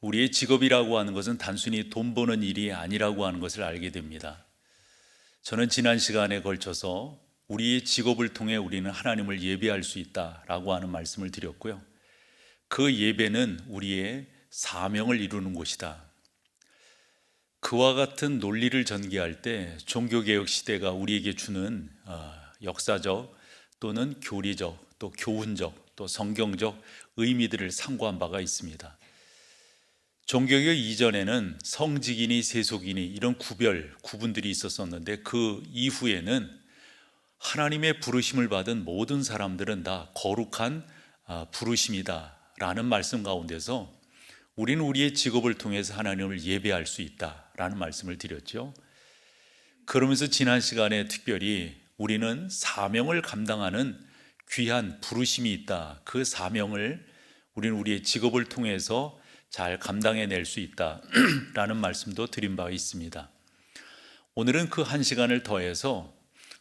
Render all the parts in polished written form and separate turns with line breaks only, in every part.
우리의 직업이라고 하는 것은 단순히 돈 버는 일이 아니라고 하는 것을 알게 됩니다. 저는 지난 시간에 걸쳐서 우리의 직업을 통해 우리는 하나님을 예배할 수 있다라고 하는 말씀을 드렸고요. 그 예배는 우리의 사명을 이루는 곳이다. 그와 같은 논리를 전개할 때 종교개혁 시대가 우리에게 주는 역사적 또는 교리적 또 교훈적 또 성경적 의미들을 상고한 바가 있습니다. 종교개혁 이전에는 성직이니 세속이니 이런 구분들이 있었었는데 그 이후에는 하나님의 부르심을 받은 모든 사람들은 다 거룩한 부르심이다 라는 말씀 가운데서 우리는 우리의 직업을 통해서 하나님을 예배할 수 있다라는 말씀을 드렸죠. 그러면서 지난 시간에 특별히 우리는 사명을 감당하는 귀한 부르심이 있다. 그 사명을 우리는 우리의 직업을 통해서 잘 감당해낼 수 있다라는 말씀도 드린 바 있습니다. 오늘은 그 한 시간을 더해서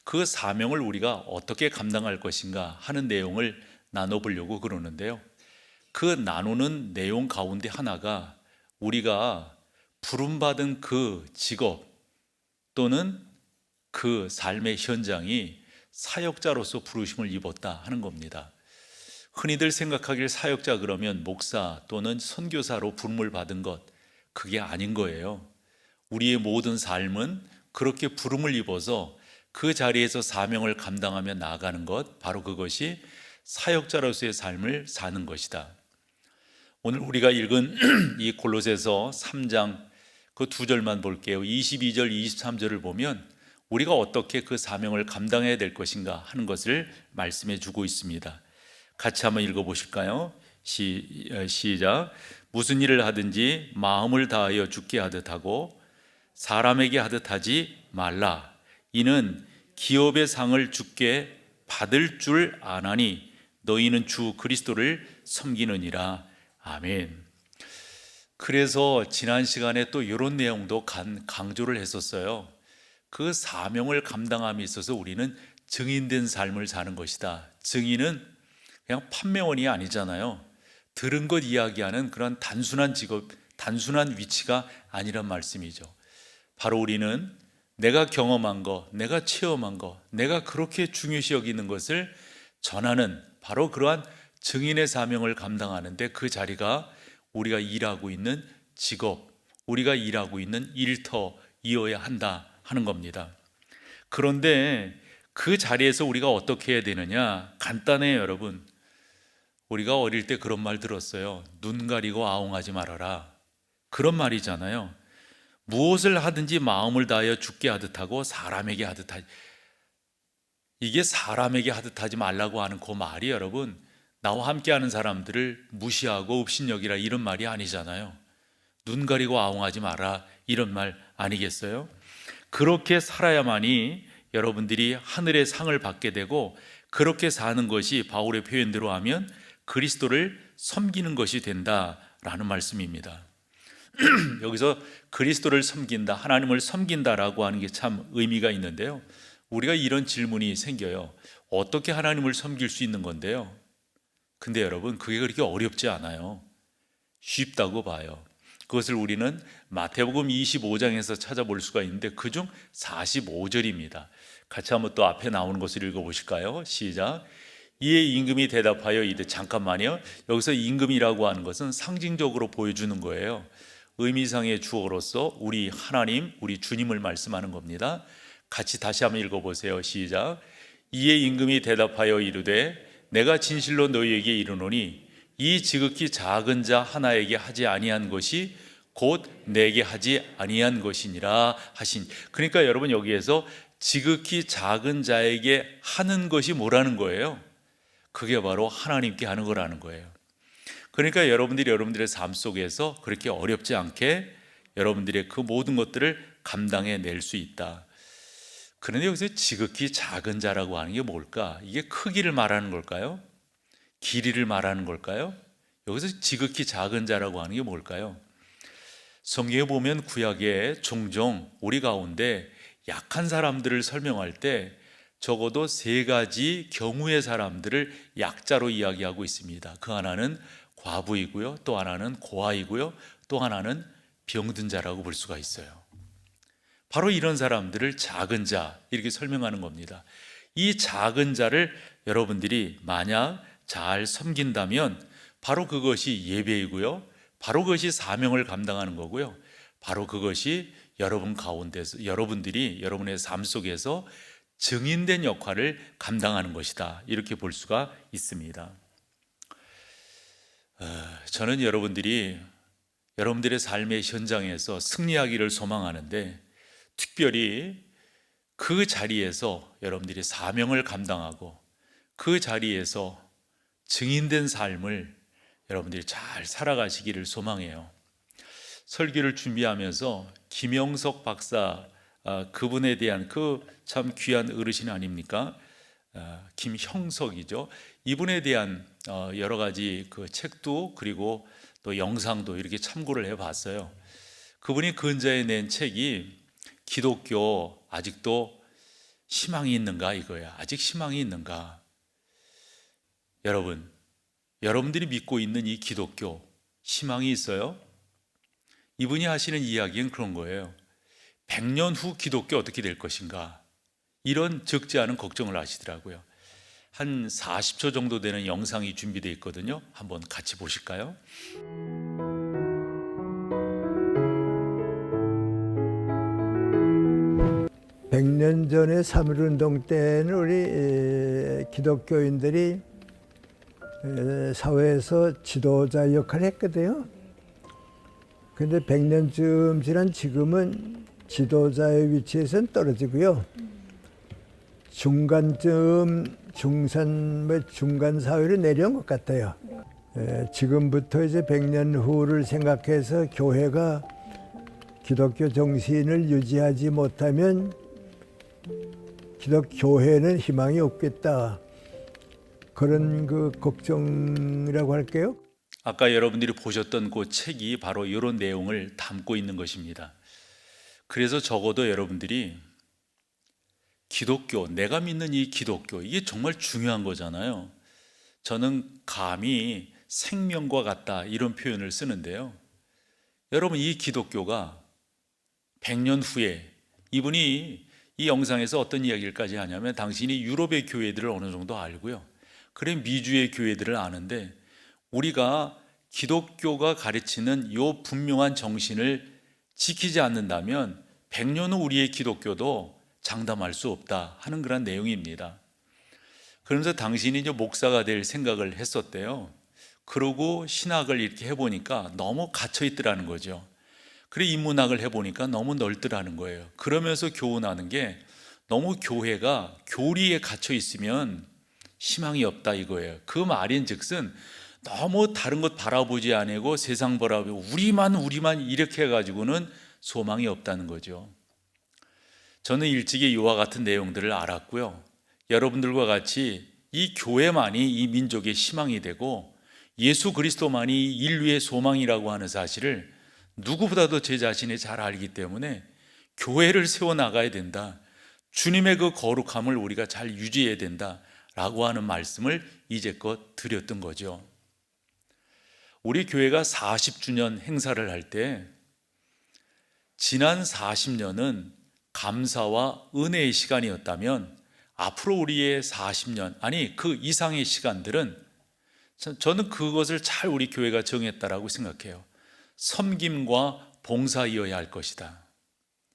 그 사명을 우리가 어떻게 감당할 것인가 하는 내용을 나눠보려고 그러는데요. 그 나누는 내용 가운데 하나가 우리가 부름받은 그 직업 또는 그 삶의 현장이 사역자로서 부르심을 입었다 하는 겁니다. 흔히들 생각하길 사역자 그러면 목사 또는 선교사로 부름을 받은 것, 그게 아닌 거예요. 우리의 모든 삶은 그렇게 부름을 입어서 그 자리에서 사명을 감당하며 나아가는 것, 바로 그것이 사역자로서의 삶을 사는 것이다. 오늘 우리가 읽은 이 골로새서 3장 그 두 절만 볼게요. 22절, 23절을 보면 우리가 어떻게 그 사명을 감당해야 될 것인가 하는 것을 말씀해 주고 있습니다. 같이 한번 읽어보실까요? 시작. 무슨 일을 하든지 마음을 다하여 주께 하듯 하고 사람에게 하듯 하지 말라. 이는 기업의 상을 주께 받을 줄 아나니 너희는 주 그리스도를 섬기느니라. 아멘. 그래서 지난 시간에 또 이런 내용도 강조를 했었어요. 그 사명을 감당함에 있어서 우리는 증인된 삶을 사는 것이다. 증인은 그냥 판매원이 아니잖아요. 들은 것 이야기하는 그런 단순한 직업, 단순한 위치가 아니란 말씀이죠. 바로 우리는 내가 경험한 것, 내가 체험한 것, 내가 그렇게 중요시 여기는 것을 전하는 바로 그러한 증인의 사명을 감당하는데 그 자리가 우리가 일하고 있는 직업, 우리가 일하고 있는 일터이어야 한다 하는 겁니다. 그런데 그 자리에서 우리가 어떻게 해야 되느냐? 간단해요, 여러분. 우리가 어릴 때 그런 말 들었어요. 눈 가리고 아웅하지 말아라. 그런 말이잖아요. 무엇을 하든지 마음을 다하여 주께 하듯 하고 사람에게 하듯 하지. 이게 사람에게 하듯 하지 말라고 하는 그 말이 여러분, 나와 함께하는 사람들을 무시하고 업신여기라 이런 말이 아니잖아요. 눈 가리고 아웅하지 마라 이런 말 아니겠어요? 그렇게 살아야만이 여러분들이 하늘의 상을 받게 되고 그렇게 사는 것이 바울의 표현대로 하면 그리스도를 섬기는 것이 된다라는 말씀입니다. 여기서 그리스도를 섬긴다, 하나님을 섬긴다라고 하는 게 참 의미가 있는데요. 우리가 이런 질문이 생겨요. 어떻게 하나님을 섬길 수 있는 건데요? 근데 여러분, 그게 그렇게 어렵지 않아요. 쉽다고 봐요. 그것을 우리는 마태복음 25장에서 찾아볼 수가 있는데 그중 45절입니다. 같이 한번 또 앞에 나오는 것을 읽어보실까요? 시작. 이에 임금이 대답하여 이르되, 잠깐만요. 여기서 임금이라고 하는 것은 상징적으로 보여주는 거예요. 의미상의 주어로서 우리 하나님, 우리 주님을 말씀하는 겁니다. 같이 다시 한번 읽어보세요. 시작. 이에 임금이 대답하여 이르되, 내가 진실로 너희에게 이르노니 이 지극히 작은 자 하나에게 하지 아니한 것이 곧 내게 하지 아니한 것이니라 하신. 그러니까 여러분, 여기에서 지극히 작은 자에게 하는 것이 뭐라는 거예요? 그게 바로 하나님께 하는 거라는 거예요. 그러니까 여러분들이 여러분들의 삶 속에서 그렇게 어렵지 않게 여러분들의 그 모든 것들을 감당해 낼 수 있다. 그런데 여기서 지극히 작은 자라고 하는 게 뭘까? 이게 크기를 말하는 걸까요? 길이를 말하는 걸까요? 여기서 지극히 작은 자라고 하는 게 뭘까요? 성경에 보면 구약에 종종 우리 가운데 약한 사람들을 설명할 때 적어도 세 가지 경우의 사람들을 약자로 이야기하고 있습니다. 그 하나는 과부이고요, 또 하나는 고아이고요, 또 하나는 병든 자라고 볼 수가 있어요. 바로 이런 사람들을 작은 자 이렇게 설명하는 겁니다. 이 작은 자를 여러분들이 만약 잘 섬긴다면 바로 그것이 예배이고요, 바로 그것이 사명을 감당하는 거고요, 바로 그것이 여러분 가운데서 여러분들이 여러분의 삶 속에서 증인된 역할을 감당하는 것이다, 이렇게 볼 수가 있습니다. 저는 여러분들이 여러분들의 삶의 현장에서 승리하기를 소망하는데, 특별히 그 자리에서 여러분들이 사명을 감당하고 그 자리에서 증인된 삶을 여러분들이 잘 살아가시기를 소망해요. 설교를 준비하면서 김영석 박사, 그분에 대한 그 참 귀한 어르신 아닙니까? 김형석이죠. 이분에 대한 여러 가지 그 책도 그리고 또 영상도 이렇게 참고를 해봤어요. 그분이 근자에 낸 책이 기독교 아직도 희망이 있는가 이거야. 아직 희망이 있는가? 여러분들이 믿고 있는 이 기독교 희망이 있어요? 이분이 하시는 이야기는 그런 거예요. 100년 후 기독교 어떻게 될 것인가? 이런 적지 않은 걱정을 하시더라고요. 한 40초 정도 되는 영상이 준비되어 있거든요. 한번 같이 보실까요?
100년 전에 3.1운동 때는 우리 기독교인들이 사회에서 지도자 역할을 했거든요. 근데 100년쯤 지난 지금은 지도자의 위치에서는 떨어지고요. 중간쯤, 중간 사회로 내려온 것 같아요. 지금부터 이제 100년 후를 생각해서 교회가 기독교 정신을 유지하지 못하면 기독교회는 희망이 없겠다. 그런 그 걱정이라고 할게요.
아까 여러분들이 보셨던 그 책이 바로 이런 내용을 담고 있는 것입니다. 그래서 적어도 여러분들이 기독교, 내가 믿는 이 기독교, 이게 정말 중요한 거잖아요. 저는 감히 생명과 같다 이런 표현을 쓰는데요. 여러분, 이 기독교가 100년 후에, 이분이 이 영상에서 어떤 이야기까지 하냐면 당신이 유럽의 교회들을 어느 정도 알고요, 그래 미주의 교회들을 아는데, 우리가 기독교가 가르치는 이 분명한 정신을 지키지 않는다면 100년 후 우리의 기독교도 장담할 수 없다 하는 그런 내용입니다. 그러면서 당신이 이제 목사가 될 생각을 했었대요. 그러고 신학을 이렇게 해보니까 너무 갇혀 있더라는 거죠. 그래 인문학을 해보니까 너무 넓더라는 거예요. 그러면서 교훈하는 게, 너무 교회가 교리에 갇혀 있으면 희망이 없다 이거예요. 그 말인즉슨 너무 다른 것 바라보지 않고 세상 바라보고 우리만 이렇게 해가지고는 소망이 없다는 거죠. 저는 일찍이 이와 같은 내용들을 알았고요, 여러분들과 같이 이 교회만이 이 민족의 희망이 되고 예수 그리스도만이 인류의 소망이라고 하는 사실을 누구보다도 제 자신이 잘 알기 때문에 교회를 세워나가야 된다, 주님의 그 거룩함을 우리가 잘 유지해야 된다라고 하는 말씀을 이제껏 드렸던 거죠. 우리 교회가 40주년 행사를 할 때 지난 40년은 감사와 은혜의 시간이었다면 앞으로 우리의 40년, 아니 그 이상의 시간들은, 저는 그것을 잘 우리 교회가 정했다라고 생각해요. 섬김과 봉사이어야 할 것이다.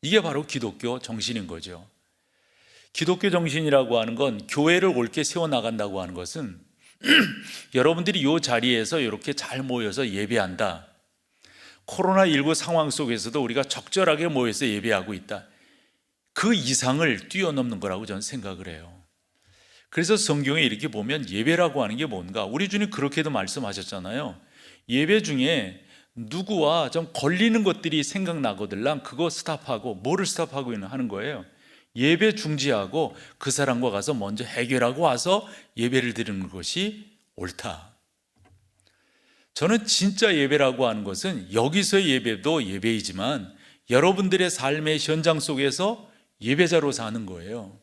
이게 바로 기독교 정신인 거죠. 기독교 정신이라고 하는 건, 교회를 옳게 세워나간다고 하는 것은 여러분들이 이 자리에서 이렇게 잘 모여서 예배한다, 코로나19 상황 속에서도 우리가 적절하게 모여서 예배하고 있다, 그 이상을 뛰어넘는 거라고 저는 생각을 해요. 그래서 성경에 이렇게 보면 예배라고 하는 게 뭔가, 우리 주님 그렇게도 말씀하셨잖아요. 예배 중에 누구와 좀 걸리는 것들이 생각나거들랑 그거 스탑하고, 뭐를 스탑하고 하는 거예요? 예배 중지하고 그 사람과 가서 먼저 해결하고 와서 예배를 드리는 것이 옳다. 저는 진짜 예배라고 하는 것은 여기서의 예배도 예배이지만 여러분들의 삶의 현장 속에서 예배자로 사는 거예요.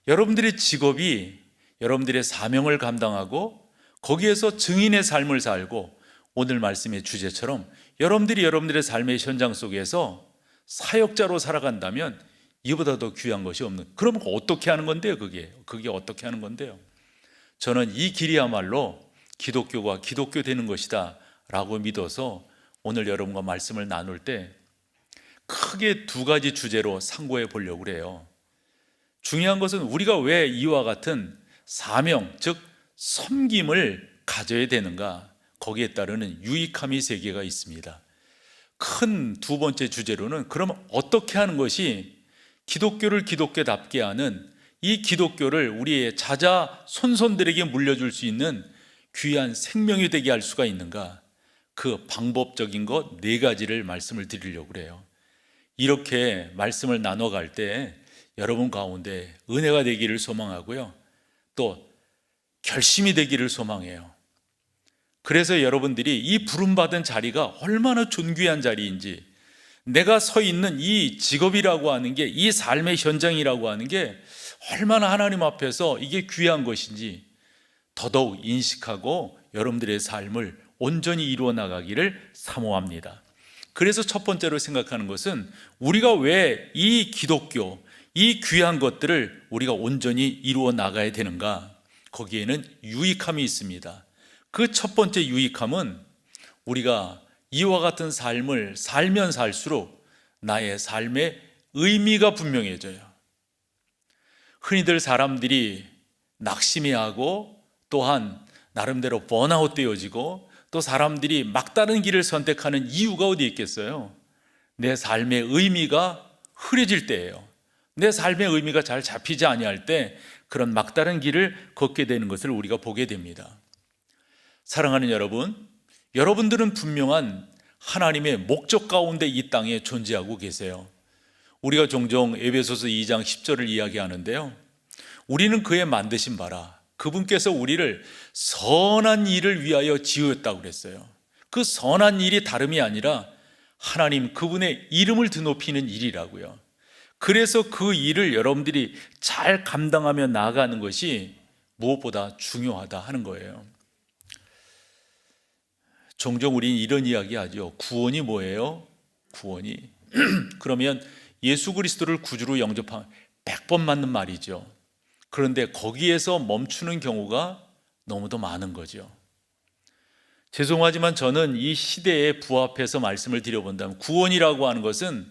여러분들의 직업이 여러분들의 사명을 감당하고 거기에서 증인의 삶을 살고 오늘 말씀의 주제처럼 여러분들이 여러분들의 삶의 현장 속에서 사역자로 살아간다면 이보다 더 귀한 것이 없는, 그럼 어떻게 하는 건데요? 그게 어떻게 하는 건데요? 저는 이 길이야말로 기독교가 기독교 되는 것이다 라고 믿어서 오늘 여러분과 말씀을 나눌 때 크게 두 가지 주제로 상고해 보려고 그래요. 중요한 것은 우리가 왜 이와 같은 사명, 즉 섬김을 가져야 되는가, 거기에 따르는 유익함이 세 개가 있습니다. 큰 두 번째 주제로는 그럼 어떻게 하는 것이 기독교를 기독교답게 하는, 이 기독교를 우리의 자자 손손들에게 물려줄 수 있는 귀한 생명이 되게 할 수가 있는가, 그 방법적인 것 네 가지를 말씀을 드리려고 그래요. 이렇게 말씀을 나눠갈 때 여러분 가운데 은혜가 되기를 소망하고요, 또 결심이 되기를 소망해요. 그래서 여러분들이 이 부름받은 자리가 얼마나 존귀한 자리인지, 내가 서 있는 이 직업이라고 하는 게, 이 삶의 현장이라고 하는 게 얼마나 하나님 앞에서 이게 귀한 것인지 더더욱 인식하고 여러분들의 삶을 온전히 이루어 나가기를 사모합니다. 그래서 첫 번째로 생각하는 것은 우리가 왜 이 기독교, 이 귀한 것들을 우리가 온전히 이루어 나가야 되는가, 거기에는 유익함이 있습니다. 그 첫 번째 유익함은 우리가 이와 같은 삶을 살면 살수록 나의 삶의 의미가 분명해져요. 흔히들 사람들이 낙심해하고 또한 나름대로 번아웃 되어지고 또 사람들이 막다른 길을 선택하는 이유가 어디 있겠어요? 내 삶의 의미가 흐려질 때예요. 내 삶의 의미가 잘 잡히지 아니할 때 그런 막다른 길을 걷게 되는 것을 우리가 보게 됩니다. 사랑하는 여러분, 여러분들은 분명한 하나님의 목적 가운데 이 땅에 존재하고 계세요. 우리가 종종 에베소서 2장 10절을 이야기하는데요, 우리는 그의 만드신 바라, 그분께서 우리를 선한 일을 위하여 지으셨다고 그랬어요. 그 선한 일이 다름이 아니라 하나님 그분의 이름을 드높이는 일이라고요. 그래서 그 일을 여러분들이 잘 감당하며 나아가는 것이 무엇보다 중요하다 하는 거예요. 종종 우리는 이런 이야기 하죠. 구원이 뭐예요? 구원이 그러면 예수 그리스도를 구주로 영접하면 100번 맞는 말이죠. 그런데 거기에서 멈추는 경우가 너무도 많은 거죠. 죄송하지만 저는 이 시대에 부합해서 말씀을 드려본다면 구원이라고 하는 것은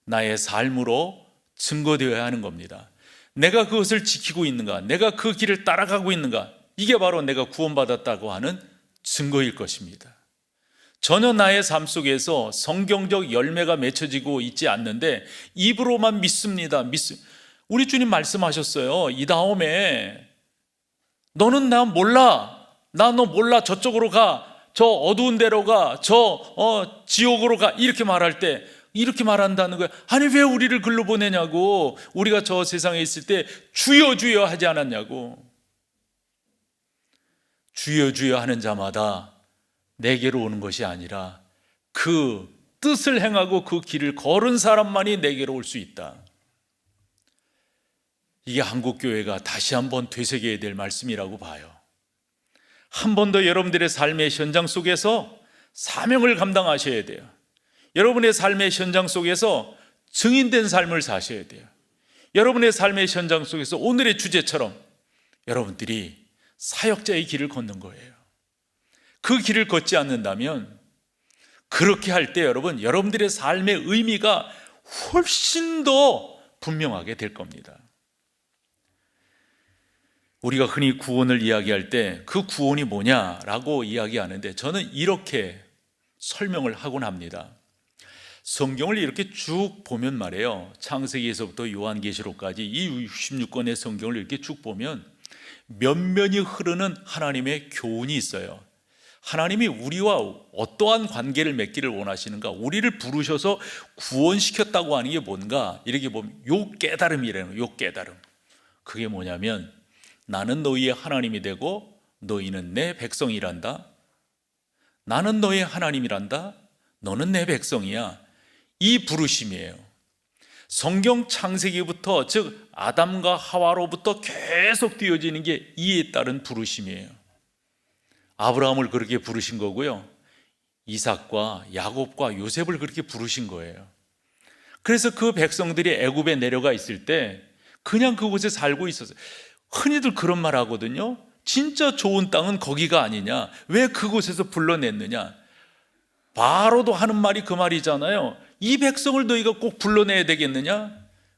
나의 삶으로 증거되어야 하는 겁니다. 내가 그것을 지키고 있는가, 내가 그 길을 따라가고 있는가, 이게 바로 내가 구원받았다고 하는 증거일 것입니다. 전혀 나의 삶 속에서 성경적 열매가 맺혀지고 있지 않는데 입으로만 믿습니다. 우리 주님 말씀하셨어요. 이 다음에 너는 나 몰라, 나 너 몰라, 저쪽으로 가, 저 어두운 데로 가, 저 지옥으로 가, 이렇게 말할 때 이렇게 말한다는 거예요. 아니 왜 우리를 글로 보내냐고, 우리가 저 세상에 있을 때 주여 주여 하지 않았냐고. 주여 주여 하는 자마다 내게로 오는 것이 아니라 그 뜻을 행하고 그 길을 걸은 사람만이 내게로 올 수 있다. 이게 한국교회가 다시 한번 되새겨야 될 말씀이라고 봐요. 한 번 더 여러분들의 삶의 현장 속에서 사명을 감당하셔야 돼요. 여러분의 삶의 현장 속에서 증인된 삶을 사셔야 돼요. 여러분의 삶의 현장 속에서 오늘의 주제처럼 여러분들이 사역자의 길을 걷는 거예요. 그 길을 걷지 않는다면, 그렇게 할 때 여러분, 여러분들의 삶의 의미가 훨씬 더 분명하게 될 겁니다. 우리가 흔히 구원을 이야기할 때 그 구원이 뭐냐라고 이야기하는데 저는 이렇게 설명을 하곤 합니다. 성경을 이렇게 쭉 보면 말이에요, 창세기에서부터 요한계시록까지 이 66권의 성경을 이렇게 쭉 보면 면면이 흐르는 하나님의 교훈이 있어요. 하나님이 우리와 어떠한 관계를 맺기를 원하시는가, 우리를 부르셔서 구원시켰다고 하는 게 뭔가, 이렇게 보면 요 깨달음이라는 거예요. 요 깨달음. 그게 뭐냐면 나는 너희의 하나님이 되고 너희는 내 백성이란다. 나는 너의 하나님이란다. 너는 내 백성이야. 이 부르심이에요. 성경 창세기부터, 즉 아담과 하와로부터 계속 되어지는 게 이에 따른 부르심이에요. 아브라함을 그렇게 부르신 거고요. 이삭과 야곱과 요셉을 그렇게 부르신 거예요. 그래서 그 백성들이 애굽에 내려가 있을 때 그냥 그곳에 살고 있었어요. 흔히들 그런 말 하거든요. 진짜 좋은 땅은 거기가 아니냐? 왜 그곳에서 불러냈느냐? 바로도 하는 말이 그 말이잖아요. 이 백성을 너희가 꼭 불러내야 되겠느냐?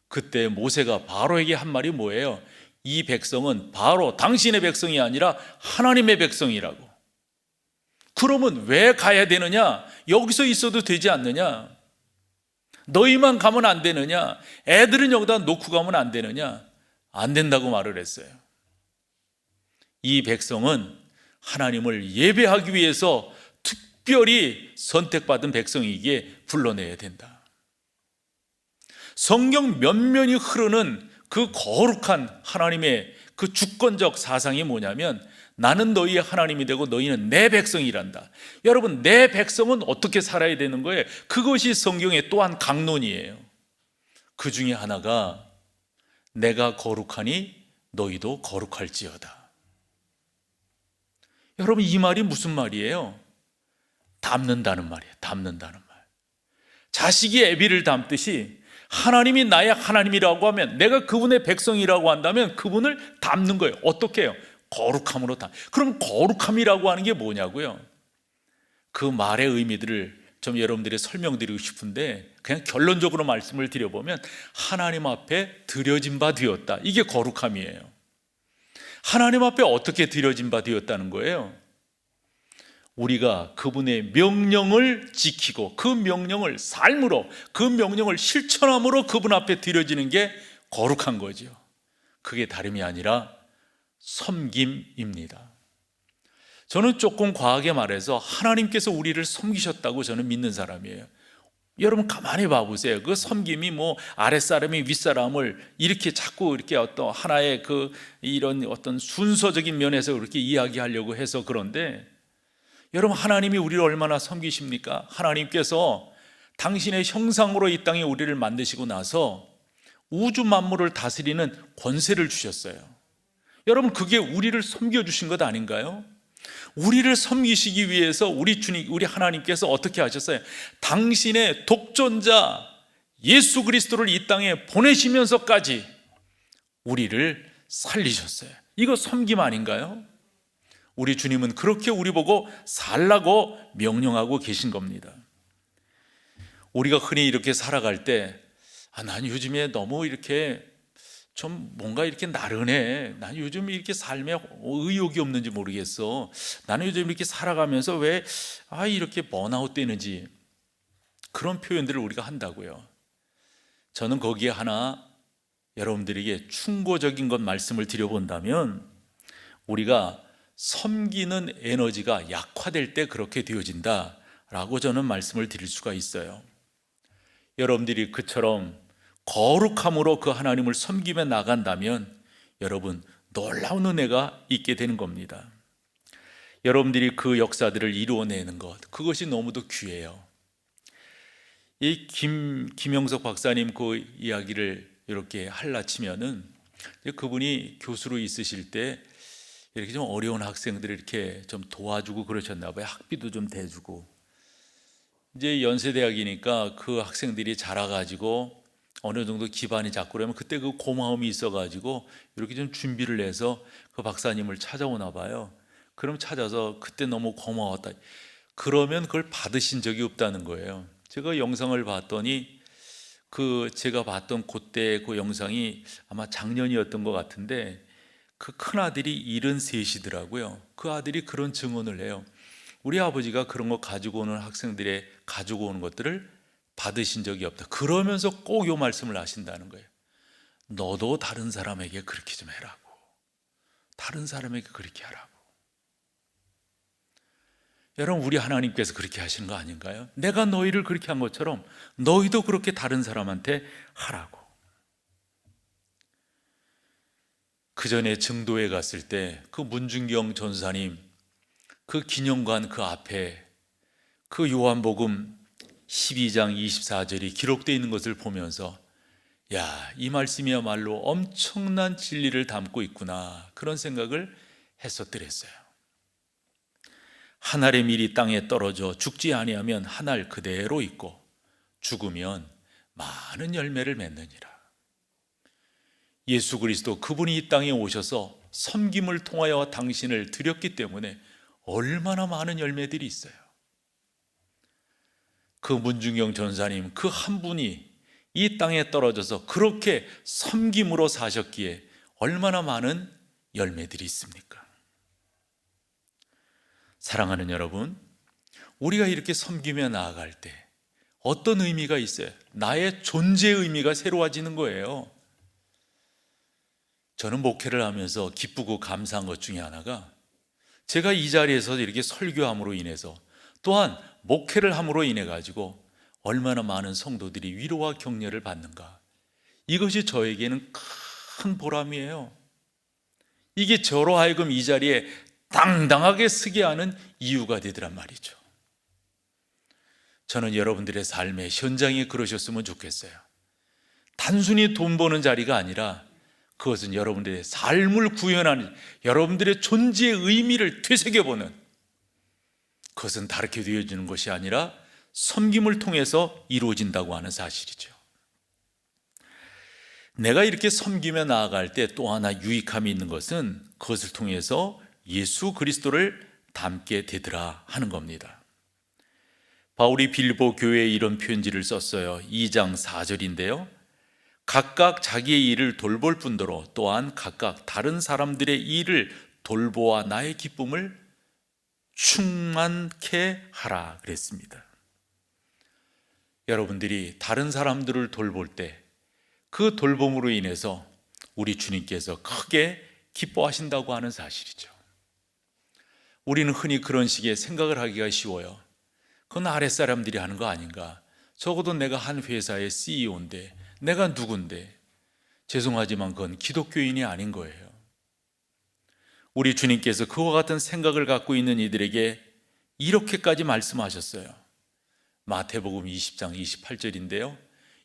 그때 모세가 바로에게 한 말이 뭐예요? 이 백성은 바로 당신의 백성이 아니라 하나님의 백성이라고. 그러면 왜 가야 되느냐? 여기서 있어도 되지 않느냐? 너희만 가면 안 되느냐? 애들은 여기다 놓고 가면 안 되느냐? 안 된다고 말을 했어요. 이 백성은 하나님을 예배하기 위해서 특별히 선택받은 백성이기에 불러내야 된다. 성경 면면이 흐르는 그 거룩한 하나님의 그 주권적 사상이 뭐냐면 나는 너희의 하나님이 되고 너희는 내 백성이란다. 여러분, 내 백성은 어떻게 살아야 되는 거예요? 그것이 성경의 또한 강론이에요. 그 중에 하나가 내가 거룩하니 너희도 거룩할지어다. 여러분, 이 말이 무슨 말이에요? 닮는다는 말이에요. 닮는다는 말. 자식이 애비를 닮듯이 하나님이 나의 하나님이라고 하면, 내가 그분의 백성이라고 한다면 그분을 닮는 거예요. 어떻게 해요? 거룩함으로 다. 그럼 거룩함이라고 하는 게 뭐냐고요? 그 말의 의미들을 좀 여러분들이 설명드리고 싶은데 그냥 결론적으로 말씀을 드려보면 하나님 앞에 드려진 바 되었다. 이게 거룩함이에요. 하나님 앞에 어떻게 드려진 바 되었다는 거예요? 우리가 그분의 명령을 지키고 그 명령을 삶으로, 그 명령을 실천함으로 그분 앞에 드려지는 게 거룩한 거죠. 그게 다름이 아니라 섬김입니다. 저는 조금 과하게 말해서 하나님께서 우리를 섬기셨다고 저는 믿는 사람이에요. 여러분 가만히 봐보세요. 그 섬김이 뭐 아랫사람이 윗사람을 이렇게 자꾸 이렇게 어떤 하나의 그 이런 어떤 순서적인 면에서 그렇게 이야기하려고 해서 그런데, 여러분 하나님이 우리를 얼마나 섬기십니까? 하나님께서 당신의 형상으로 이 땅에 우리를 만드시고 나서 우주 만물을 다스리는 권세를 주셨어요. 여러분 그게 우리를 섬겨주신 것 아닌가요? 우리를 섬기시기 위해서 우리 주님, 우리 하나님께서 어떻게 하셨어요? 당신의 독존자 예수 그리스도를 이 땅에 보내시면서까지 우리를 살리셨어요. 이거 섬김 아닌가요? 우리 주님은 그렇게 우리 보고 살라고 명령하고 계신 겁니다. 우리가 흔히 이렇게 살아갈 때 난 요즘에 너무 이렇게 좀 뭔가 이렇게 나른해. 난 요즘 이렇게 삶에 의욕이 없는지 모르겠어. 나는 요즘 이렇게 살아가면서 왜 이렇게 번아웃 되는지, 그런 표현들을 우리가 한다고요. 저는 거기에 하나 여러분들에게 충고적인 것 말씀을 드려본다면, 우리가 섬기는 에너지가 약화될 때 그렇게 되어진다라고 저는 말씀을 드릴 수가 있어요. 여러분들이 그처럼 거룩함으로 그 하나님을 섬기며 나간다면 여러분 놀라운 은혜가 있게 되는 겁니다. 여러분들이 그 역사들을 이루어내는 것, 그것이 너무도 귀해요. 이 김영석 박사님 그 이야기를 이렇게 할라치면은, 그분이 교수로 있으실 때 이렇게 좀 어려운 학생들을 이렇게 좀 도와주고 그러셨나 봐요. 학비도 좀 대주고. 이제 연세대학이니까 그 학생들이 자라가지고 어느 정도 기반이 잡고 그러면 그때 그 고마움이 있어가지고 이렇게 좀 준비를 해서 그 박사님을 찾아오나 봐요. 그럼 찾아서 그때 너무 고마웠다. 그러면 그걸 받으신 적이 없다는 거예요. 제가 영상을 봤더니 그 제가 봤던 그때 그 영상이 아마 작년이었던 것 같은데, 그 큰아들이 73이더라고요. 그 아들이 그런 증언을 해요. 우리 아버지가 그런 거 가지고 오는 학생들의 가지고 오는 것들을 받으신 적이 없다. 그러면서 꼭 이 말씀을 하신다는 거예요. 너도 다른 사람에게 그렇게 좀 해라고. 다른 사람에게 그렇게 하라고. 여러분 우리 하나님께서 그렇게 하시는 거 아닌가요? 내가 너희를 그렇게 한 것처럼 너희도 그렇게 다른 사람한테 하라고. 그 전에 증도에 갔을 때 그 문중경 전사님 그 기념관 그 앞에 그 요한복음 12장 24절이 기록되어 있는 것을 보면서 이 말씀이야말로 엄청난 진리를 담고 있구나, 그런 생각을 했었더랬어요. 한 알의 밀이 땅에 떨어져 죽지 아니하면 한 알 그대로 있고 죽으면 많은 열매를 맺느니라. 예수 그리스도 그분이 이 땅에 오셔서 섬김을 통하여 당신을 드렸기 때문에 얼마나 많은 열매들이 있어요. 그 문중영 전사님 그 한 분이 이 땅에 떨어져서 그렇게 섬김으로 사셨기에 얼마나 많은 열매들이 있습니까? 사랑하는 여러분, 우리가 이렇게 섬기며 나아갈 때 어떤 의미가 있어요? 나의 존재의 의미가 새로워지는 거예요. 저는 목회를 하면서 기쁘고 감사한 것 중에 하나가 제가 이 자리에서 이렇게 설교함으로 인해서 또한 목회를 함으로 인해 가지고 얼마나 많은 성도들이 위로와 격려를 받는가. 이것이 저에게는 큰 보람이에요. 이게 저로 하여금 이 자리에 당당하게 서게 하는 이유가 되더란 말이죠. 저는 여러분들의 삶의 현장에 그러셨으면 좋겠어요. 단순히 돈 버는 자리가 아니라 그것은 여러분들의 삶을 구현하는, 여러분들의 존재의 의미를 되새겨보는, 그것은 다르게 되어지는 것이 아니라 섬김을 통해서 이루어진다고 하는 사실이죠. 내가 이렇게 섬기며 나아갈 때 또 하나 유익함이 있는 것은 그것을 통해서 예수 그리스도를 닮게 되더라 하는 겁니다. 바울이 빌보 교회에 이런 편지를 썼어요. 2장 4절인데요. 각각 자기의 일을 돌볼 뿐더러 또한 각각 다른 사람들의 일을 돌보아 나의 기쁨을 충만케 하라 그랬습니다. 여러분들이 다른 사람들을 돌볼 때 그 돌봄으로 인해서 우리 주님께서 크게 기뻐하신다고 하는 사실이죠. 우리는 흔히 그런 식의 생각을 하기가 쉬워요. 그건 아랫사람들이 하는 거 아닌가? 적어도 내가 한 회사의 CEO인데 내가 누군데? 죄송하지만 그건 기독교인이 아닌 거예요. 우리 주님께서 그와 같은 생각을 갖고 있는 이들에게 이렇게까지 말씀하셨어요. 마태복음 20장 28절인데요.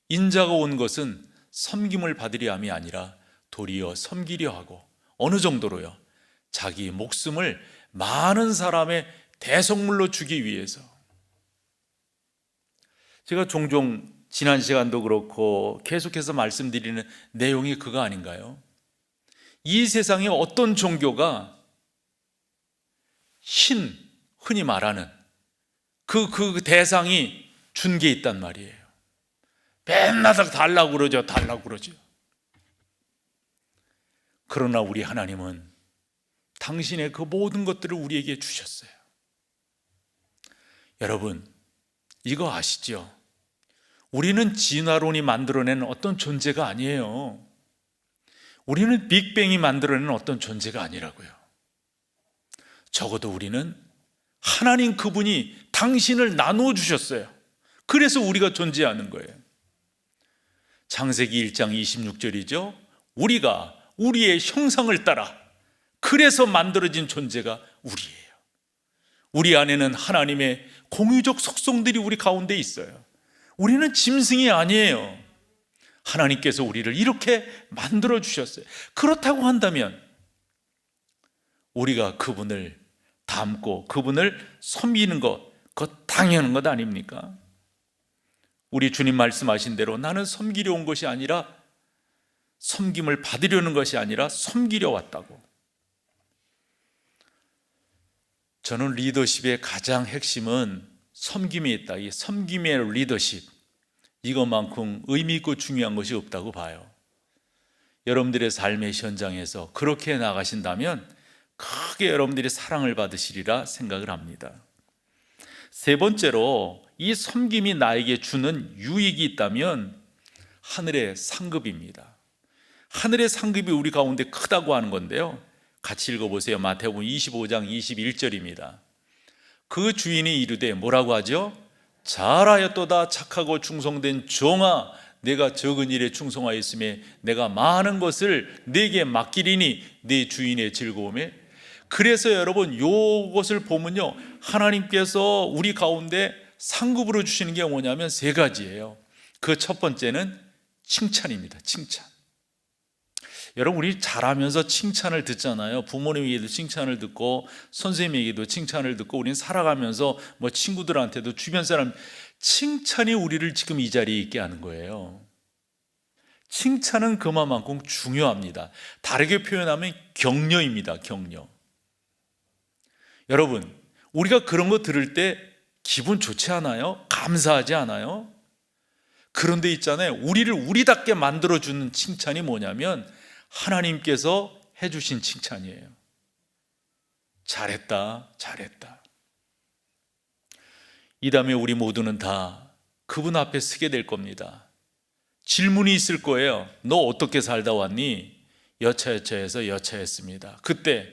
인자가 온 것은 섬김을 받으려 함이 아니라 도리어 섬기려 하고, 어느 정도로요? 자기 목숨을 많은 사람의 대속물로 주기 위해서. 제가 종종 지난 시간도 그렇고 계속해서 말씀드리는 내용이 그거 아닌가요? 이 세상에 어떤 종교가 흔히 말하는 그 대상이 준 게 있단 말이에요. 맨날 달라고 그러죠. 그러나 우리 하나님은 당신의 그 모든 것들을 우리에게 주셨어요. 여러분, 이거 아시죠? 우리는 진화론이 만들어낸 어떤 존재가 아니에요. 우리는 빅뱅이 만들어낸 어떤 존재가 아니라고요. 적어도 우리는 하나님 그분이 당신을 나누어 주셨어요. 그래서 우리가 존재하는 거예요. 창세기 1장 26절이죠. 우리가 우리의 형상을 따라, 그래서 만들어진 존재가 우리예요. 우리 안에는 하나님의 공유적 속성들이 우리 가운데 있어요. 우리는 짐승이 아니에요. 하나님께서 우리를 이렇게 만들어 주셨어요. 그렇다고 한다면 우리가 그분을 닮고 그분을 섬기는 것, 그거 당연한 것 아닙니까? 우리 주님 말씀하신 대로 나는 섬기려 온 것이 아니라, 섬김을 받으려는 것이 아니라 섬기려 왔다고. 저는 리더십의 가장 핵심은 섬김에 있다. 이 섬김의 리더십, 이것만큼 의미 있고 중요한 것이 없다고 봐요. 여러분들의 삶의 현장에서 그렇게 나가신다면 크게 여러분들이 사랑을 받으시리라 생각을 합니다. 세 번째로, 이 섬김이 나에게 주는 유익이 있다면 하늘의 상급입니다. 하늘의 상급이 우리 가운데 크다고 하는 건데요, 같이 읽어보세요. 마태복음 25장 21절입니다. 그 주인이 이르되 뭐라고 하죠? 잘하였도다 착하고 충성된 종아, 내가 적은 일에 충성하였음에 내가 많은 것을 내게 맡기리니 내 주인의 즐거움에. 그래서 여러분, 요것을 보면요, 하나님께서 우리 가운데 상급으로 주시는 게 뭐냐면 세 가지예요. 그 첫 번째는 칭찬입니다. 칭찬. 여러분, 우리 잘하면서 칭찬을 듣잖아요. 부모님에게도 칭찬을 듣고 선생님에게도 칭찬을 듣고 우리는 살아가면서 뭐 친구들한테도 주변 사람 칭찬이 우리를 지금 이 자리에 있게 하는 거예요. 칭찬은 그만큼 중요합니다. 다르게 표현하면 격려입니다. 격려. 여러분, 우리가 그런 거 들을 때 기분 좋지 않아요? 감사하지 않아요? 그런데 있잖아요, 우리를 우리답게 만들어주는 칭찬이 뭐냐면 하나님께서 해주신 칭찬이에요. 잘했다, 잘했다. 이 다음에 우리 모두는 다 그분 앞에 서게 될 겁니다. 질문이 있을 거예요. 너 어떻게 살다 왔니? 여차여차해서 여차했습니다. 그때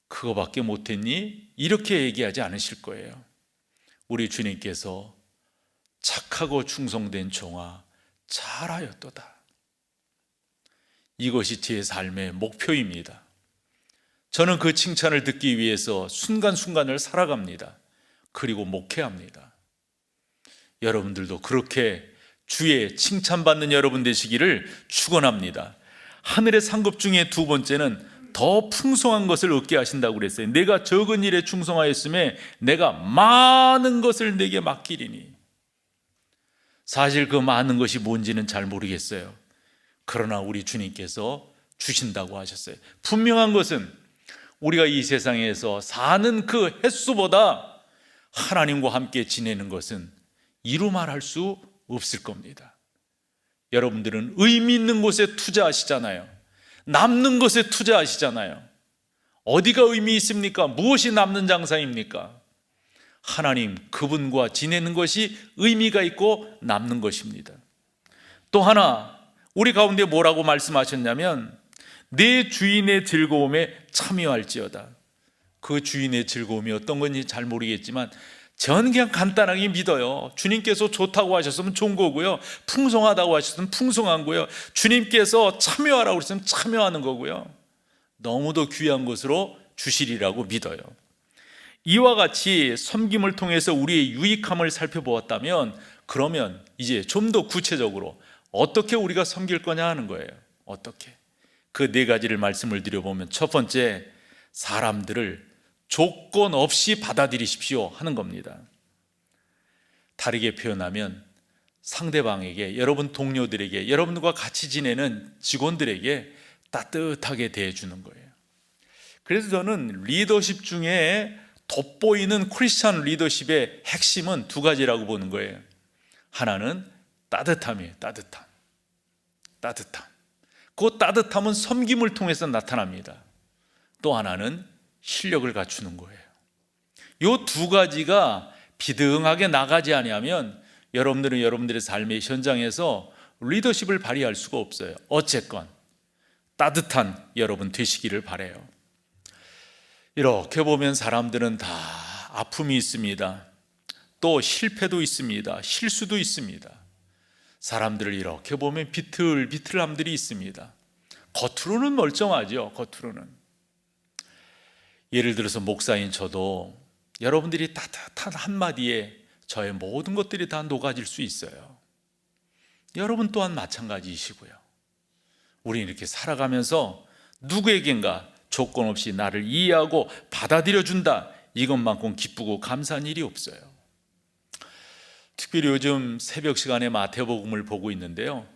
그거밖에 못했니? 이렇게 얘기하지 않으실 거예요. 우리 주님께서 착하고 충성된 종아 잘하였도다. 이것이 제 삶의 목표입니다. 저는 그 칭찬을 듣기 위해서 순간순간을 살아갑니다. 그리고 목회합니다. 여러분들도 그렇게 주의 칭찬받는 여러분 되시기를 축원합니다. 하늘의 상급 중에 두 번째는 더 풍성한 것을 얻게 하신다고 그랬어요. 내가 적은 일에 충성하였음에 내가 많은 것을 내게 맡기리니. 사실 그 많은 것이 뭔지는 잘 모르겠어요. 그러나 우리 주님께서 주신다고 하셨어요. 분명한 것은 우리가 이 세상에서 사는 그 횟수보다 하나님과 함께 지내는 것은 이루 말할 수 없을 겁니다. 여러분들은 의미 있는 곳에 투자하시잖아요. 남는 것에 투자하시잖아요. 어디가 의미 있습니까? 무엇이 남는 장사입니까? 하나님, 그분과 지내는 것이 의미가 있고 남는 것입니다. 또 하나, 우리 가운데 뭐라고 말씀하셨냐면 내 주인의 즐거움에 참여할지어다. 그 주인의 즐거움이 어떤 건지 잘 모르겠지만 저는 그냥 간단하게 믿어요. 주님께서 좋다고 하셨으면 좋은 거고요, 풍성하다고 하셨으면 풍성한 거고요, 주님께서 참여하라고 그랬으면 참여하는 거고요, 너무도 귀한 것으로 주시리라고 믿어요. 이와 같이 섬김을 통해서 우리의 유익함을 살펴보았다면 그러면 이제 좀 더 구체적으로 어떻게 우리가 섬길 거냐 하는 거예요. 어떻게? 그 네 가지를 말씀을 드려보면 첫 번째, 사람들을 조건 없이 받아들이십시오 하는 겁니다. 다르게 표현하면 상대방에게, 여러분 동료들에게, 여러분들과 같이 지내는 직원들에게 따뜻하게 대해주는 거예요. 그래서 저는 리더십 중에 돋보이는 크리스찬 리더십의 핵심은 두 가지라고 보는 거예요. 하나는 따뜻함이에요. 따뜻함. 그 따뜻함은 섬김을 통해서 나타납니다. 또 하나는 실력을 갖추는 거예요. 이 두 가지가 비등하게 나가지 않으면 여러분들은 여러분들의 삶의 현장에서 리더십을 발휘할 수가 없어요. 어쨌건 따뜻한 여러분 되시기를 바라요. 이렇게 보면 사람들은 다 아픔이 있습니다. 또 실패도 있습니다. 실수도 있습니다. 사람들을 이렇게 보면 비틀비틀함들이 있습니다. 겉으로는 멀쩡하죠. 겉으로는. 예를 들어서 목사인 저도 여러분들이 따뜻한 한마디에 저의 모든 것들이 다 녹아질 수 있어요. 여러분 또한 마찬가지이시고요. 우리는 이렇게 살아가면서 누구에겐가 조건 없이 나를 이해하고 받아들여준다, 이것만큼 기쁘고 감사한 일이 없어요. 특별히 요즘 새벽 시간에 마태복음을 보고 있는데요,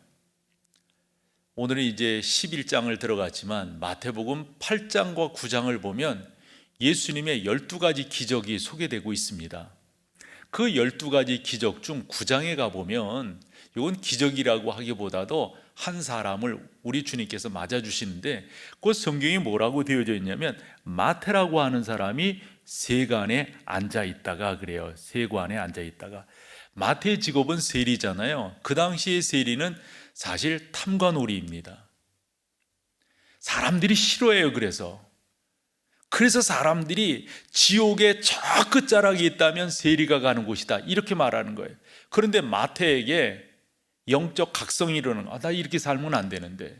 오늘은 이제 11장을 들어갔지만 마태복음 8장과 9장을 보면 예수님의 12가지 기적이 소개되고 있습니다. 그 12가지 기적 중 9장에 가보면 이건 기적이라고 하기보다도 한 사람을 우리 주님께서 맞아주시는데 그 성경이 뭐라고 되어져 있냐면 마태라고 하는 사람이 세관에 앉아있다가 그래요. 세관에 앉아있다가. 마태의 직업은 세리잖아요. 그 당시의 세리는 사실 탐관오리입니다. 사람들이 싫어해요. 그래서 사람들이 지옥의 저 끝자락에 있다면 세리가 가는 곳이다, 이렇게 말하는 거예요. 그런데 마태에게 영적 각성이 일어나는, 나 이렇게 살면 안 되는데,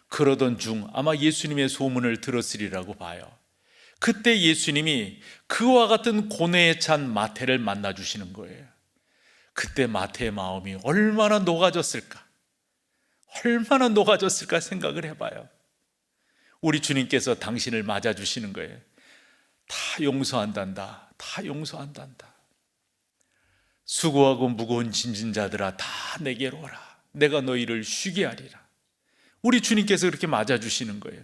그러던 중 아마 예수님의 소문을 들었으리라고 봐요. 그때 예수님이 그와 같은 고뇌에 찬 마태를 만나주시는 거예요. 그때 마태의 마음이 얼마나 녹아졌을까, 얼마나 녹아졌을까 생각을 해봐요. 우리 주님께서 당신을 맞아주시는 거예요. 다 용서한단다, 다 용서한단다. 수고하고 무거운 짐진 자들아 다 내게로 오라, 내가 너희를 쉬게 하리라. 우리 주님께서 그렇게 맞아주시는 거예요.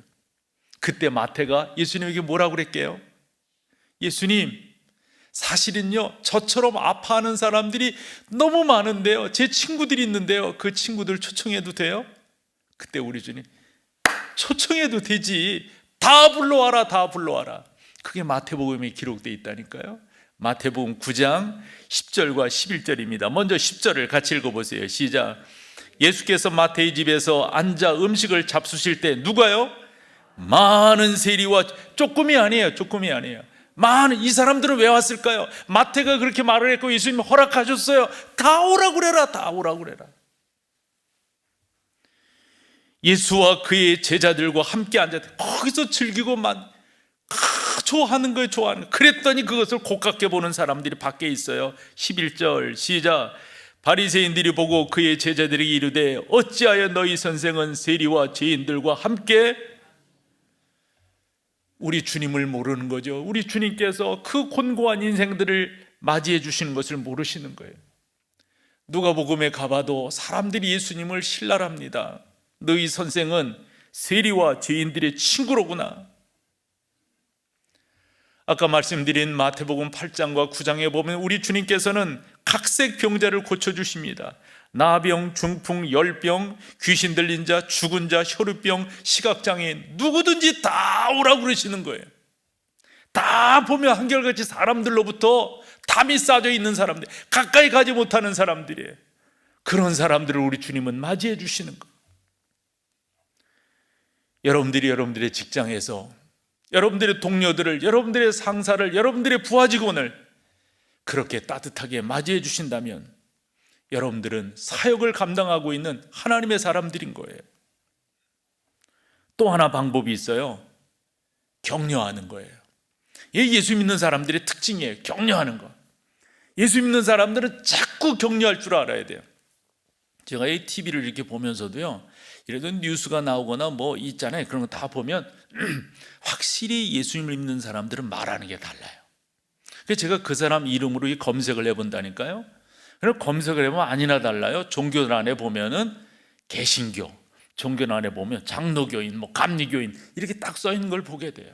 그때 마태가 예수님에게 뭐라고 그랬게요? 예수님, 사실은요 저처럼 아파하는 사람들이 너무 많은데요, 제 친구들이 있는데요, 그 친구들 초청해도 돼요? 그때 우리 주님, 초청해도 되지, 다 불러와라, 다 불러와라. 그게 마태복음에 기록되어 있다니까요. 마태복음 9장 10절과 11절입니다. 먼저 10절을 같이 읽어보세요. 시작. 예수께서 마태의 집에서 앉아 음식을 잡수실 때 누가요? 많은 세리와, 조금이 아니에요, 조금이 아니에요. 많은, 이 사람들은 왜 왔을까요? 마태가 그렇게 말을 했고 예수님이 허락하셨어요. 다 오라고 그래라, 다 오라고 그래라. 예수와 그의 제자들과 함께 앉았대. 거기서 즐기고 좋아하는 거예요, 좋아하는 거예요. 그랬더니 그것을 고깝게 보는 사람들이 밖에 있어요. 11절 시작. 바리새인들이 보고 그의 제자들에게 이르되 어찌하여 너희 선생은 세리와 죄인들과 함께. 우리 주님을 모르는 거죠. 우리 주님께서 그 곤고한 인생들을 맞이해 주시는 것을 모르시는 거예요. 누가복음에 가봐도 사람들이 예수님을 신랄합니다. 너희 선생은 세리와 죄인들의 친구로구나. 아까 말씀드린 마태복음 8장과 9장에 보면 우리 주님께서는 각색 병자를 고쳐주십니다. 나병, 중풍, 열병, 귀신 들린 자, 죽은 자, 혈우병, 시각장애인, 누구든지 다 오라고 그러시는 거예요. 다 보면 한결같이 사람들로부터 담이 싸져 있는 사람들, 가까이 가지 못하는 사람들이에요. 그런 사람들을 우리 주님은 맞이해 주시는 거예요. 여러분들이 여러분들의 직장에서 여러분들의 동료들을, 여러분들의 상사를, 여러분들의 부하 직원을 그렇게 따뜻하게 맞이해 주신다면 여러분들은 사역을 감당하고 있는 하나님의 사람들인 거예요. 또 하나 방법이 있어요. 격려하는 거예요. 이게 예수 믿는 사람들의 특징이에요. 격려하는 거. 예수 믿는 사람들은 자꾸 격려할 줄 알아야 돼요. 제가 이 TV를 이렇게 보면서도요, 이래도 뉴스가 나오거나 뭐 있잖아요. 그런 거 다 보면 확실히 예수님을 믿는 사람들은 말하는 게 달라요. 그래서 제가 그 사람 이름으로 검색을 해본다니까요. 그럼 검색을 해보면 아니나 달라요. 종교란에 보면은 개신교, 종교란에 보면 장로교인, 뭐 감리교인 이렇게 딱 써 있는 걸 보게 돼요.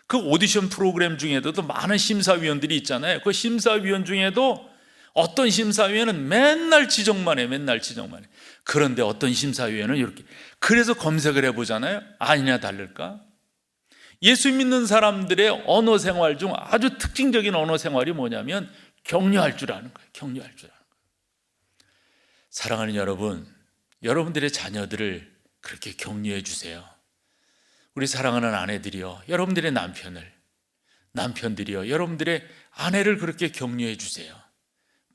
그 오디션 프로그램 중에도 많은 심사위원들이 있잖아요. 그 심사위원 중에도 어떤 심사위원은 맨날 지적만 해, 맨날 지적만 해. 그런데 어떤 심사위원은 이렇게. 그래서 검색을 해보잖아요. 아니나 다를까? 예수 믿는 사람들의 언어 생활 중 아주 특징적인 언어 생활이 뭐냐면 격려할 줄 아는 거예요. 격려할 줄 아는 거예요. 사랑하는 여러분, 여러분들의 자녀들을 그렇게 격려해 주세요. 우리 사랑하는 아내들이요, 여러분들의 남편들이요, 여러분들의 아내를 그렇게 격려해 주세요.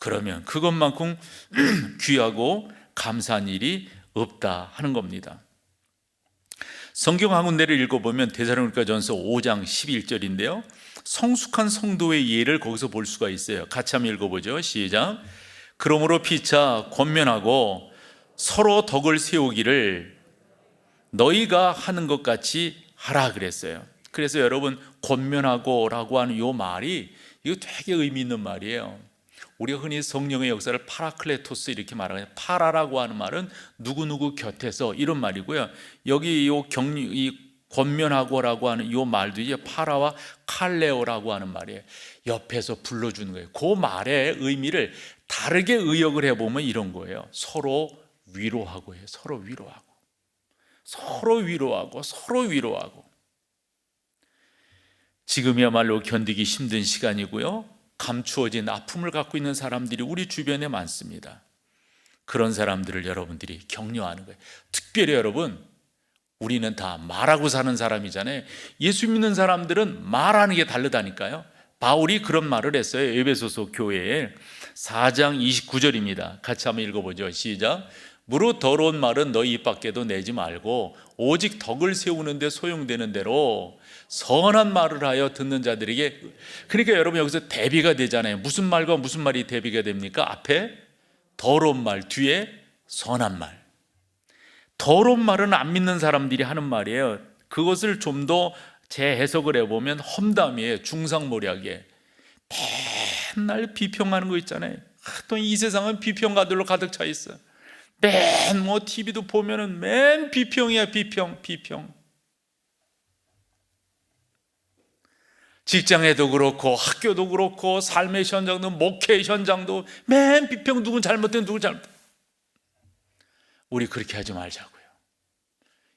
그러면 그것만큼 귀하고 감사한 일이 없다 하는 겁니다. 성경 한 군데를 읽어보면 데살로니가전서 5장 11절인데요, 성숙한 성도의 예를 거기서 볼 수가 있어요. 같이 한번 읽어보죠. 시작. 그러므로 피차 권면하고 서로 덕을 세우기를 너희가 하는 것 같이 하라 그랬어요. 그래서 여러분, 권면하고 라고 하는 이 말이 이거 되게 의미 있는 말이에요. 우리가 흔히 성령의 역사를 파라클레토스 이렇게 말하거든요. 파라라고 하는 말은 누구누구 곁에서 이런 말이고요. 여기 이 권면하고라고 하는 이 말도 이제 파라와 칼레오라고 하는 말이에요. 옆에서 불러주는 거예요. 그 말의 의미를 다르게 의역을 해보면 이런 거예요. 서로 위로하고 해요. 서로 위로하고, 서로 위로하고, 서로 위로하고. 지금이야말로 견디기 힘든 시간이고요, 감추어진 아픔을 갖고 있는 사람들이 우리 주변에 많습니다. 그런 사람들을 여러분들이 격려하는 거예요. 특별히 여러분, 우리는 다 말하고 사는 사람이잖아요. 예수 믿는 사람들은 말하는 게 다르다니까요. 바울이 그런 말을 했어요. 에베소서 교회에 4장 29절입니다. 같이 한번 읽어보죠. 시작. 무릇 더러운 말은 너희 입 밖에도 내지 말고 오직 덕을 세우는 데 소용되는 대로 선한 말을 하여 듣는 자들에게. 그러니까 여러분 여기서 대비가 되잖아요. 무슨 말과 무슨 말이 대비가 됩니까? 앞에 더러운 말, 뒤에 선한 말. 더러운 말은 안 믿는 사람들이 하는 말이에요. 그것을 좀 더 재해석을 해보면 험담이에요. 중상모략이에요. 맨날 비평하는 거 있잖아요. 또 이 세상은 비평가들로 가득 차 있어요. 맨 뭐 TV도 보면은 맨 비평이야. 비평. 직장에도 그렇고 학교도 그렇고 삶의 현장도 목회 현장도 맨 비평. 누군 잘못된 누군 잘못. 우리 그렇게 하지 말자고요.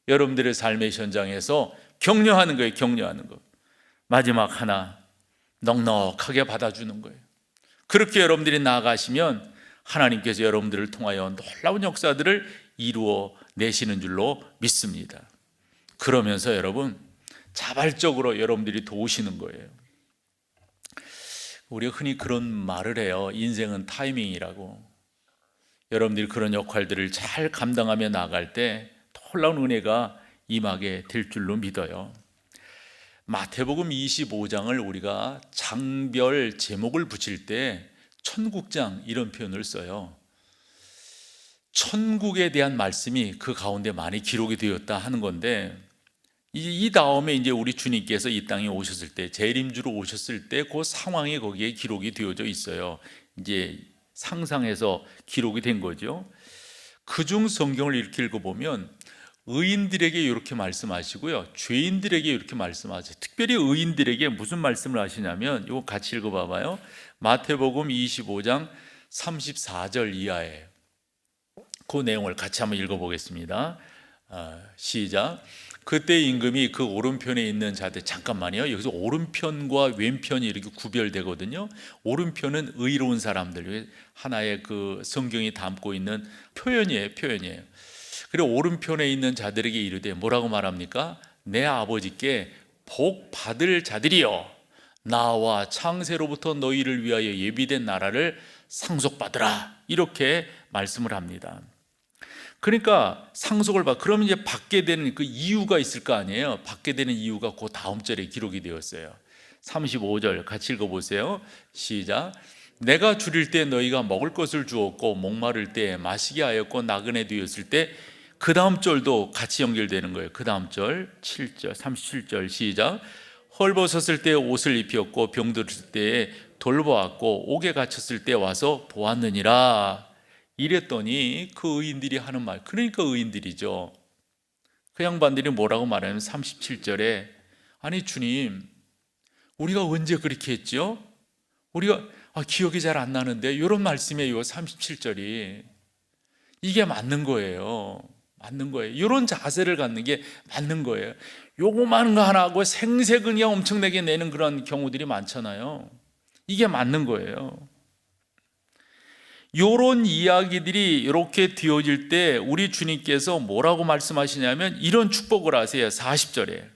여러분들의 삶의 현장에서 격려하는 거예요. 격려하는 거. 마지막 하나, 넉넉하게 받아주는 거예요. 그렇게 여러분들이 나아가시면 하나님께서 여러분들을 통하여 놀라운 역사들을 이루어 내시는 줄로 믿습니다. 그러면서 여러분 자발적으로 여러분들이 도우시는 거예요. 우리가 흔히 그런 말을 해요. 인생은 타이밍이라고. 여러분들이 그런 역할들을 잘 감당하며 나아갈 때 놀라운 은혜가 임하게 될 줄로 믿어요. 마태복음 25장을 우리가 장별 제목을 붙일 때 천국장 이런 표현을 써요. 천국에 대한 말씀이 그 가운데 많이 기록이 되었다 하는 건데, 이 다음에 이제 우리 주님께서 이 땅에 오셨을 때, 재림주로 오셨을 때 그 상황이 거기에 기록이 되어져 있어요. 이제 상상해서 기록이 된 거죠. 그중 성경을 이렇게 읽어보면 의인들에게 이렇게 말씀하시고요, 죄인들에게 이렇게 말씀하세요. 특별히 의인들에게 무슨 말씀을 하시냐면, 이거 같이 읽어봐봐요. 마태복음 25장 34절 이하에 그 내용을 같이 한번 읽어보겠습니다. 시작. 그때 임금이 그 오른편에 있는 자들, 잠깐만요. 여기서 오른편과 왼편이 이렇게 구별되거든요. 오른편은 의로운 사람들, 하나의 그 성경이 담고 있는 표현이에요. 그리고 오른편에 있는 자들에게 이르되 뭐라고 말합니까? 내 아버지께 복 받을 자들이여, 나와 창세로부터 너희를 위하여 예비된 나라를 상속받으라, 이렇게 말씀을 합니다. 그러니까 상속을 받, 그러면 이제 받게 되는 그 이유가 있을 거 아니에요. 받게 되는 이유가 그 다음 절에 기록이 되었어요. 35절 같이 읽어보세요. 시작. 내가 줄일 때 너희가 먹을 것을 주었고, 목마를 때 마시게 하였고, 나그네 되었을 때, 그 다음 절도 같이 연결되는 거예요. 그 다음 절 7절 37절 시작. 헐벗었을 때 옷을 입혔고, 병들었을 때 돌보았고, 옥에 갇혔을 때 와서 보았느니라. 이랬더니 그 의인들이 하는 말, 그러니까 의인들이죠. 그 양반들이 뭐라고 말하냐면 37절에 아니 주님, 우리가 언제 그렇게 했죠? 우리가 기억이 잘 안 나는데, 이런 말씀이에요. 37절이 이게 맞는 거예요. 이런 자세를 갖는 게 맞는 거예요. 요거만 거 하나 하고 생색을 그냥 엄청나게 내는 그런 경우들이 많잖아요. 이게 맞는 거예요. 요런 이야기들이 이렇게 되어질 때 우리 주님께서 뭐라고 말씀하시냐면 이런 축복을 하세요. 40절에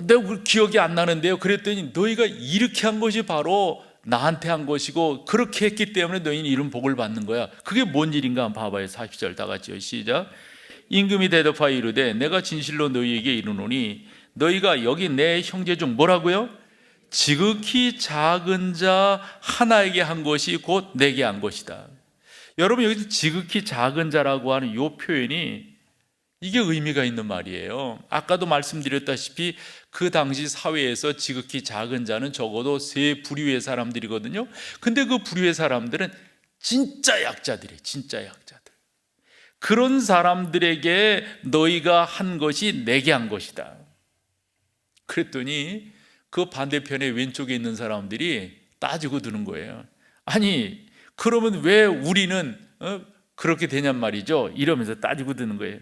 내가 기억이 안 나는데요, 그랬더니 너희가 이렇게 한 것이 바로 나한테 한 것이고, 그렇게 했기 때문에 너희는 이런 복을 받는 거야. 그게 뭔 일인가 한번 봐봐요. 40절 다 같이요. 시작. 임금이 대답하여 이르되 내가 진실로 너희에게 이르노니 너희가 여기 내 형제 중 뭐라고요? 지극히 작은 자 하나에게 한 것이 곧 내게 한 것이다. 여러분, 여기서 지극히 작은 자라고 하는 이 표현이 이게 의미가 있는 말이에요. 아까도 말씀드렸다시피 그 당시 사회에서 지극히 작은 자는 적어도 세 부류의 사람들이거든요. 근데 그 부류의 사람들은 진짜 약자들이에요. 진짜 약자들. 그런 사람들에게 너희가 한 것이 내게 한 것이다. 그랬더니 그 반대편에 왼쪽에 있는 사람들이 따지고 드는 거예요. 아니 그러면 왜 우리는 그렇게 되냔 말이죠. 이러면서 따지고 드는 거예요.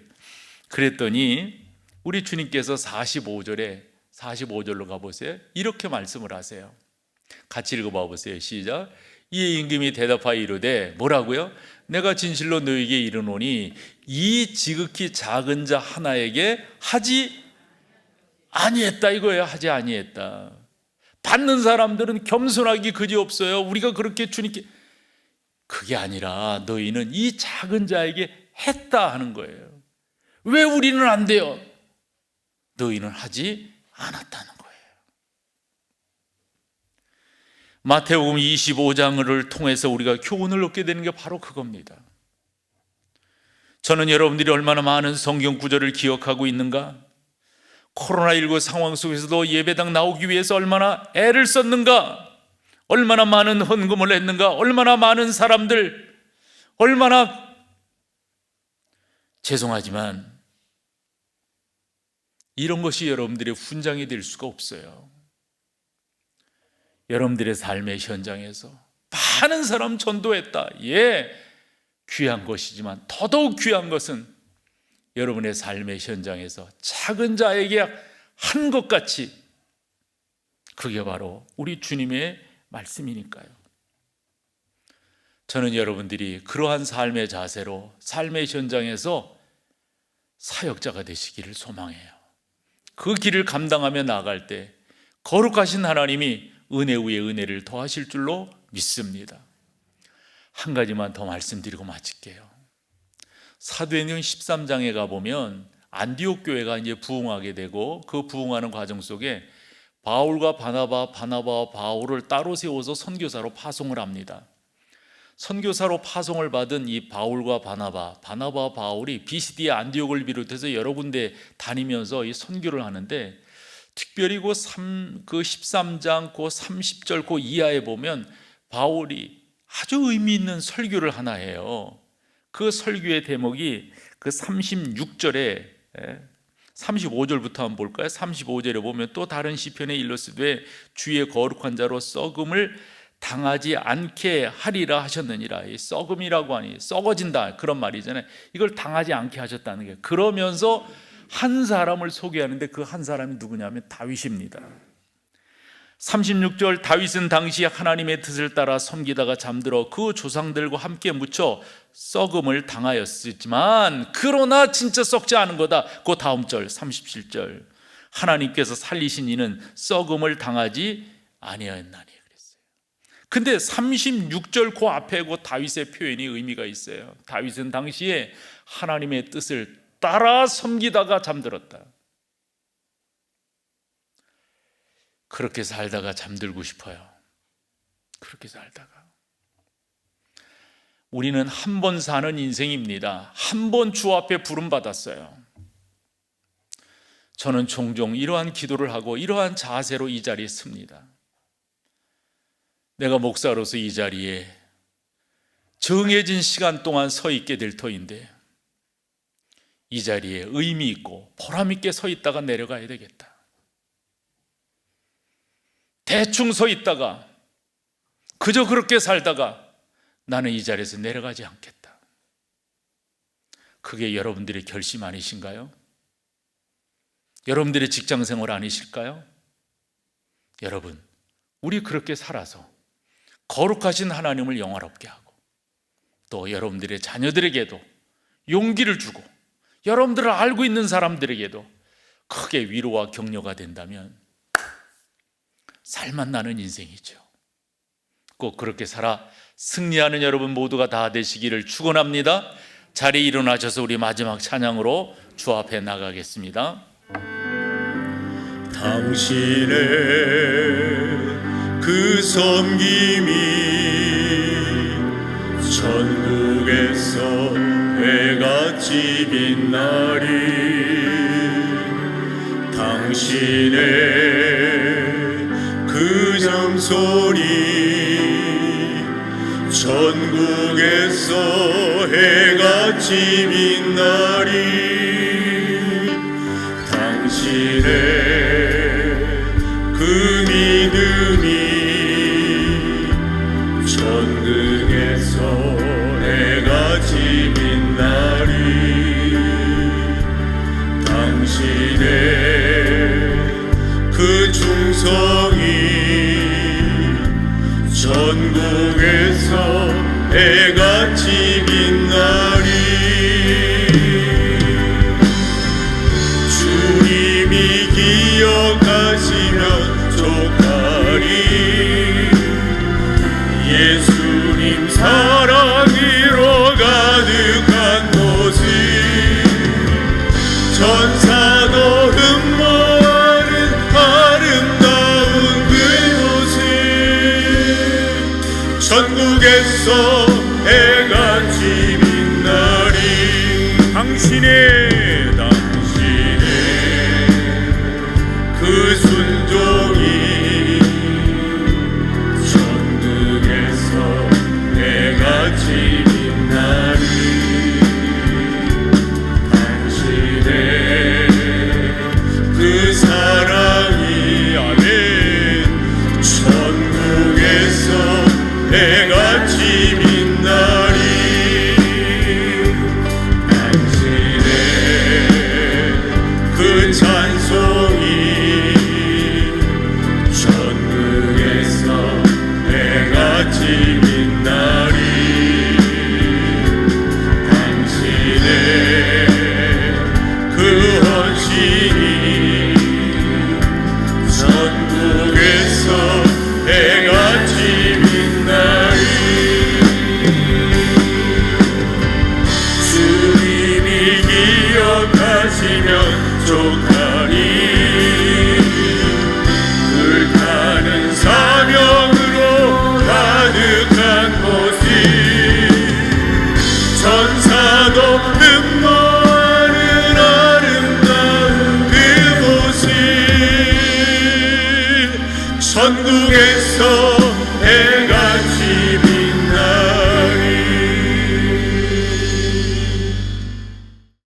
그랬더니 우리 주님께서 45절로 가보세요. 이렇게 말씀을 하세요. 같이 읽어봐 보세요. 시작. 이에 임금이 대답하여 이르되 뭐라고요? 내가 진실로 너에게 이르노니 이 지극히 작은 자 하나에게 하지 아니했다 이거예요. 하지 아니했다. 받는 사람들은 겸손하기 그지없어요. 우리가 그렇게 주님께 그게 아니라 너희는 이 작은 자에게 했다 하는 거예요. 왜 우리는 안 돼요? 너희는 하지 않았다는 거예요. 마태복음 25장을 통해서 우리가 교훈을 얻게 되는 게 바로 그겁니다. 저는 여러분들이 얼마나 많은 성경 구절을 기억하고 있는가? 코로나19 상황 속에서도 예배당 나오기 위해서 얼마나 애를 썼는가? 얼마나 많은 헌금을 했는가? 얼마나 많은 사람들, 얼마나 죄송하지만 이런 것이 여러분들의 훈장이 될 수가 없어요. 여러분들의 삶의 현장에서 많은 사람 전도했다. 예, 귀한 것이지만 더더욱 귀한 것은 여러분의 삶의 현장에서 작은 자에게 한 것 같이, 그게 바로 우리 주님의 말씀이니까요. 저는 여러분들이 그러한 삶의 자세로 삶의 현장에서 사역자가 되시기를 소망해요. 그 길을 감당하며 나아갈 때 거룩하신 하나님이 은혜 위에 은혜를 더하실 줄로 믿습니다. 한 가지만 더 말씀드리고 마칠게요. 사도행전 13장에 가보면 안디옥 교회가 이제 부흥하게 되고, 그 부흥하는 과정 속에 바울과 바나바와 바울을 따로 세워서 선교사로 파송을 합니다. 선교사로 파송을 받은 이 바울과 바나바와 바울이 비시디아 안디옥을 비롯해서 여러 군데 다니면서 이 선교를 하는데, 특별히 그 13장 그 30절 그 이하에 보면 바울이 아주 의미 있는 설교를 하나 해요. 그 설교의 대목이 그 36절에 35절부터 한번 볼까요? 35절에 보면 또 다른 시편에 일렀으되 주의 거룩한 자로 썩음을 당하지 않게 하리라 하셨느니라. 이 썩음이라고 하니 썩어진다 그런 말이잖아요. 이걸 당하지 않게 하셨다는 게, 그러면서 한 사람을 소개하는데 그 한 사람이 누구냐면 다윗입니다. 36절, 다윗은 당시 하나님의 뜻을 따라 섬기다가 잠들어 그 조상들과 함께 묻혀 썩음을 당하였지만 그러나 진짜 썩지 않은 거다. 그 다음 절 37절, 하나님께서 살리신 이는 썩음을 당하지 아니하였나니 그랬어요. 근데 36절 그 앞에 그 다윗의 표현이 의미가 있어요. 다윗은 당시에 하나님의 뜻을 따라 섬기다가 잠들었다. 그렇게 살다가 잠들고 싶어요. 그렇게 살다가. 우리는 한 번 사는 인생입니다. 한 번 주 앞에 부름받았어요. 저는 종종 이러한 기도를 하고 이러한 자세로 이 자리에 섭니다. 내가 목사로서 이 자리에 정해진 시간 동안 서 있게 될 터인데, 이 자리에 의미 있고 보람 있게 서 있다가 내려가야 되겠다. 대충 서 있다가 그저 그렇게 살다가 나는 이 자리에서 내려가지 않겠다. 그게 여러분들의 결심 아니신가요? 여러분들의 직장 생활 아니실까요? 여러분, 우리 그렇게 살아서 거룩하신 하나님을 영화롭게 하고, 또 여러분들의 자녀들에게도 용기를 주고, 여러분들을 알고 있는 사람들에게도 크게 위로와 격려가 된다면 살만 나는 인생이죠. 꼭 그렇게 살아 승리하는 여러분 모두가 다 되시기를 축원합니다. 자리에 일어나셔서 우리 마지막 찬양으로 주 앞에 나가겠습니다.
당신의 그 섬김이 천국에서 해같이 빛나리. 당신의 그 정소리 천국에서 해같이 빛나리. 당신의 그 믿음이 천국에서 해같이 빛나리. 당신의 그 충성이 천국에서 해같이 빛나리. 주님이 기억하시면 족하리. 예수님 사랑 천국에서 해같이 빛나리 당신의 그 순종이 천국에서 해같이 빛나리 당신의 그 사랑이 아멘 천국에서 해같이 빛나리 당신의 그 찬송이